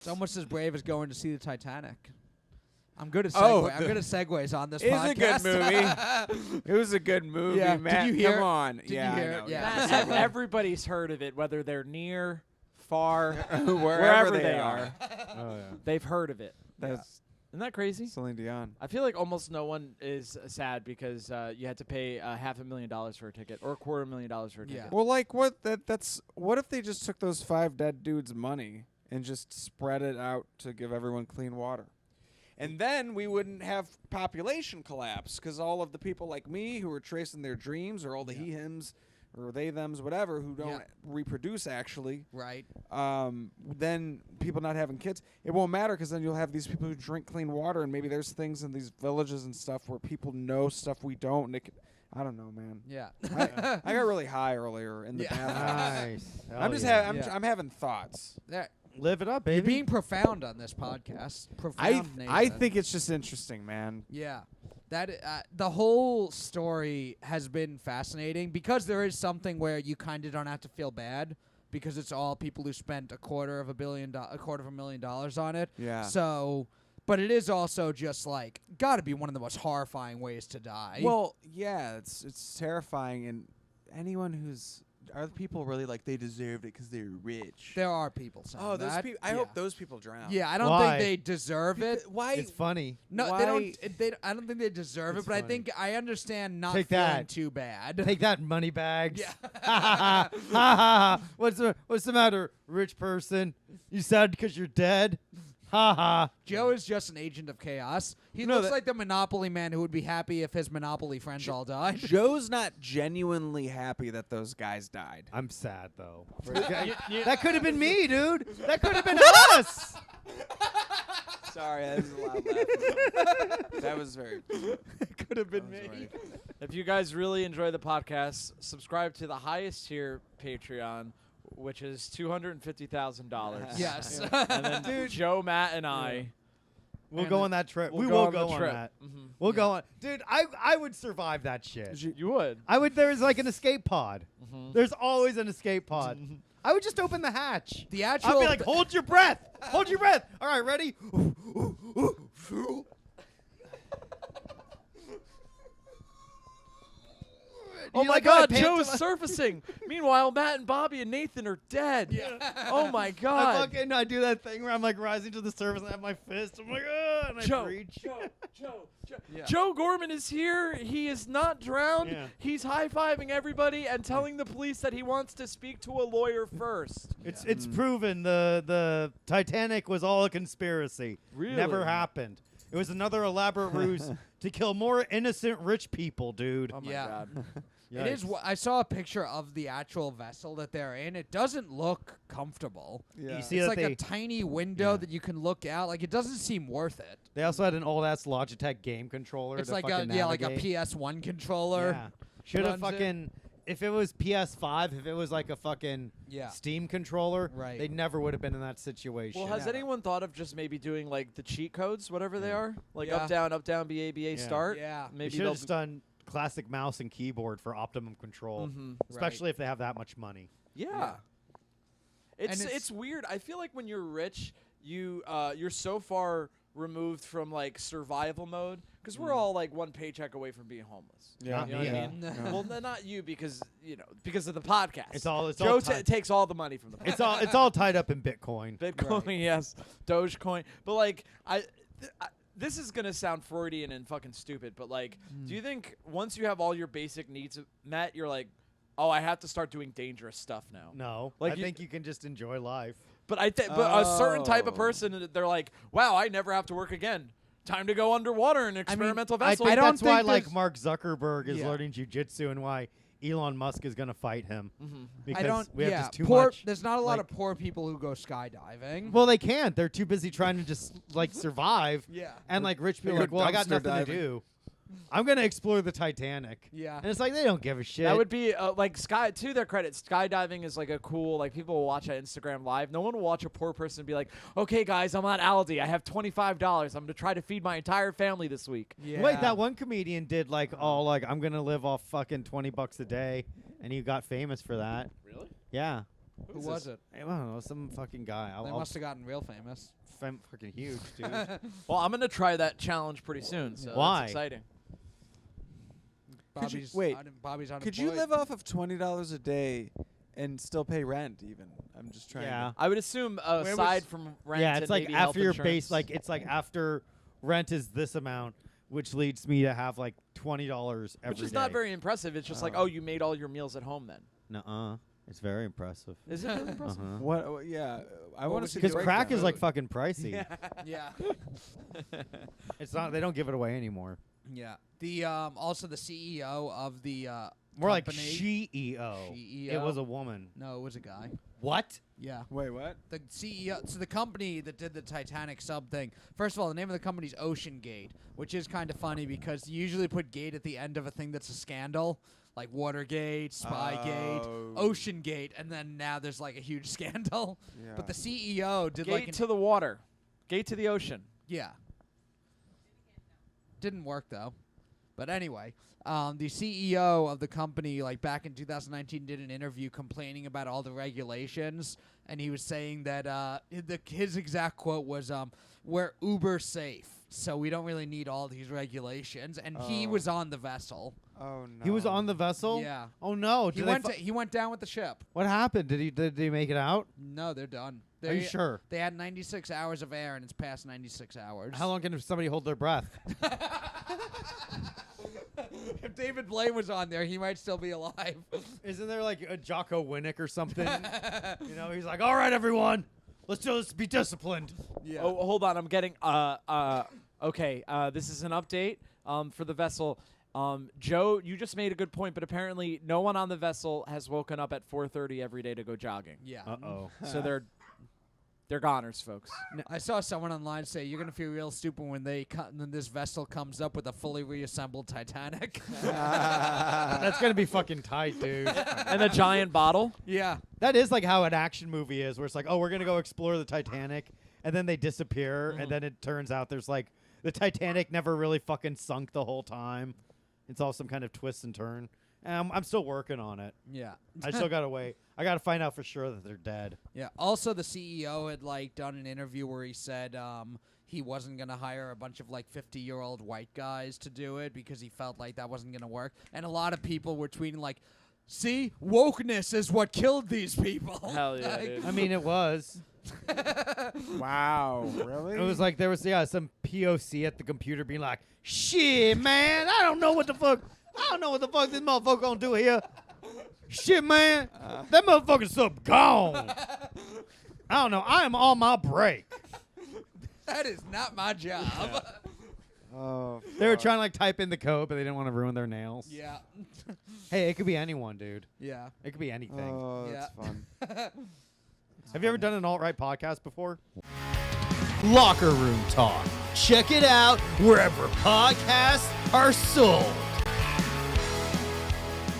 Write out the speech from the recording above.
It's almost as brave as going to see the Titanic. I'm good at I'm good at segues on this podcast. It's a good movie. It was a good movie, Yeah. Matt. Did you hear Come it? on. Did yeah, you hear I it? know. Yeah. Everybody's heard of it, whether they're near, far, Wherever they are. Oh, yeah. They've heard of it. That's Isn't that crazy? Celine Dion. I feel like almost no one is sad because you had to pay $500,000 for a ticket or $250,000 for a ticket. Well, like, what if they just took those 5 dead dudes' money and just spread it out to give everyone clean water? And then we wouldn't have population collapse because all of the people like me who are tracing their dreams, or all the he-hims or they-thems, whatever, who don't reproduce actually. Right. Then people not having kids, it won't matter because then you'll have these people who drink clean water, and maybe there's things in these villages and stuff where people know stuff we don't. And I don't know, man. Yeah. I got really high earlier in the bathroom. Nice. I'm just I'm having thoughts. Live it up, baby. You're being profound on this podcast. Profound, I Nathan. think it's just interesting, man. Yeah. That the whole story has been fascinating because there is something where you kind of don't have to feel bad because it's all people who spent $250,000 on it. Yeah. So, but it is also just like got to be one of the most horrifying ways to die. Well, yeah, it's terrifying, and anyone who's are the people really like they deserved it because they're rich? there are people saying those that. people. I hope those people drown. Yeah, I don't Why? think they deserve it. Why? It's funny. No, why- they don't. I don't think they deserve It's it, but I funny. think I understand not Take feeling that. too bad. Take that, money bags. Yeah. What's the matter, rich person? You sad because you're dead? Ha ha. Joe is just an agent of chaos. He No, looks that- like the Monopoly man who would be happy if his Monopoly friends all died. Joe's not genuinely happy that those guys died. I'm sad though. That could have been me, dude. That could have been us. Sorry, that was a loud laugh. That was very. Could have been that was me. very- If you guys really enjoy the podcast, subscribe to the highest tier Patreon, which is $250,000. Yes. And then Joe, Matt, and I. We'll And go then on that trip. we'll We go will on the go on trip. that. Mhm. We'll go on. Dude, I would survive that shit. You would. I would. There's like an escape pod. Mhm. There's always an escape pod. I would just open the hatch. The actual. I'd be like, hold your breath. Hold your breath. All right, ready? Oh You my like God, how I Joe is pantomime- surfacing. Meanwhile, Matt and Bobby and Nathan are dead. Oh my I God. I do that thing where I'm like rising to the surface and I have my fist. I'm like, and I Joe, preach. Joe Gorman is here. He is not drowned. Yeah. He's high-fiving everybody and telling the police that he wants to speak to a lawyer first. It's proven the Titanic was all a conspiracy. Really? Never happened. It was another elaborate ruse to kill more innocent rich people, dude. Oh my Yeah. God. It is. I saw a picture of the actual vessel that they're in. It doesn't look comfortable. Yeah. You see It's that like a tiny window that you can look out. Like it doesn't seem worth it. they also had an old ass Logitech game controller. It's to like fucking like a navigate. PS1 controller. Yeah. Should have runs it. fucking. If it was PS5, if it was like a fucking Yeah. Steam controller, Right. they never would have been in that situation. Well, has anyone thought of just maybe doing like the cheat codes, whatever they are, like Yeah. up, down, BA, BA, Yeah. start? Yeah. They Maybe should they'll have just done classic mouse and keyboard for optimum control, Mhm. especially if they have that much money. Yeah. It's And it's weird. I feel like when you're rich, you're so far removed from like survival mode because we're all like one paycheck away from being homeless. Yeah. You know what I Yeah. mean? Yeah. Well, not you because because of the podcast. It's all Joe tied- takes all the money from the podcast. it's all tied up in Bitcoin. Bitcoin, yes, Dogecoin, but like this is gonna sound Freudian and fucking stupid, but like, do you think once you have all your basic needs met, you're like, oh, I have to start doing dangerous stuff now? No, Like I you- think you can just enjoy life. But but a certain type of Oh. person, they're like, wow, I never have to work again. Time to go underwater in an experimental I vessel. think don't that's why think like there's- Mark Zuckerberg is Yeah. learning jujitsu and why Elon Musk is gonna fight him because I don't. we have yeah. just too poor, much. There's not a lot like- of poor people who go skydiving. Well, they can't. They're too busy trying to just like survive. Yeah. And like rich people, Go are like, well, I got dumpster nothing diving. to do. I'm gonna explore the Titanic. Yeah. And it's like they don't give a shit. That would be like to their credit, skydiving is like a cool, like people will watch that Instagram live. No one will watch a poor person be like, okay guys, I'm on Aldi, I have $25, I'm gonna try to feed my entire family this week. Yeah. Wait, that one comedian did like all like I'm gonna live off fucking $20 a day, and he got famous for that. Really? Yeah. Who was it? I don't know, some fucking guy. They must have gotten real famous. Fucking huge, dude. Well, I'm gonna try that challenge pretty soon. So Why? That's exciting. Could you- Bobby's wait, Bobby's Could you live off of $20 a day and still pay rent? Even I'm just trying. Yeah. I would assume aside from rent. Yeah, and it's like maybe health after your insurance. base, like it's like after rent is this amount, which leads me to have like $20 every day. which is not very impressive. It's just like, Oh. oh, you made all your meals at home then. Nuh-uh. It's very impressive. Is it really impressive? Uh-huh. What? Yeah, I What want to was see he the Because doing? crack breakdown. is like fucking pricey. Yeah. It's not. They don't give it away anymore. Yeah. The also the CEO of the More like company. CEO. CEO. It was a woman. No, it was a guy. What? Yeah. Wait, what? The CEO, so the company that did the Titanic Sub thing. First of all, the name of the company is Ocean Gate, which is kind of funny because you usually put gate at the end of a thing that's a scandal, like Watergate, Spygate, Oh. Ocean Gate, and then now there's like a huge scandal. Yeah. But the CEO did Gate like an, to the water, gate to the ocean. yeah. Didn't work though. But anyway, the CEO of the company, like back in 2019, did an interview complaining about all the regulations, and he was saying that his exact quote was, "We're uber safe, so we don't really need all these regulations." And he Oh. was on the vessel. Oh no. He was on the vessel. Yeah. Oh no. He Did they went. He went down with the ship. what happened? Did he make it out? No, they're done. Are you sure? They had 96 hours of air, and it's past 96 hours. How long can somebody hold their breath? If David Blaine was on there, he might still be alive. Isn't there like a Jocko Winnick or something? You know, he's like, all right, everyone, let's be disciplined. Yeah. Oh, hold on. I'm getting. Okay. This is an update. For the vessel. Joe, you just made a good point, but apparently no one on the vessel has woken up at 4:30 every day to go jogging. Yeah. Uh-oh. So they're goners, folks. I saw someone online say you're gonna feel real stupid when when this vessel comes up with a fully reassembled Titanic. That's gonna be fucking tight, dude. And a giant bottle. Yeah. That is like how an action movie is, where it's like, oh, we're gonna go explore the Titanic, and then they disappear, and then it turns out there's like the Titanic never really fucking sunk the whole time. It's all some kind of twist and turn. And I'm still working on it. Yeah. I still gotta wait. I gotta find out for sure that they're dead. Yeah. Also, the CEO had like done an interview where he said he wasn't gonna hire a bunch of like 50-year-old white guys to do it because he felt like that wasn't gonna work. And a lot of people were tweeting like, "See, wokeness is what killed these people." Hell yeah, Like- dude. I mean, it was. Wow. Really? It was like there was some POC at the computer being like, "Shit, man, I don't know what the fuck this motherfucker gonna do here. Shit, man, that motherfucking sub gone. I don't know. I am on my break." That is not my job. Oh. They were fuck. trying to like type in the code, but they didn't want to ruin their nails. Yeah. Hey, it could be anyone, dude. Yeah. It could be anything. Oh, that's Yeah. fun. Have you ever done an alt-right podcast before? Locker Room Talk. Check it out wherever podcasts are sold.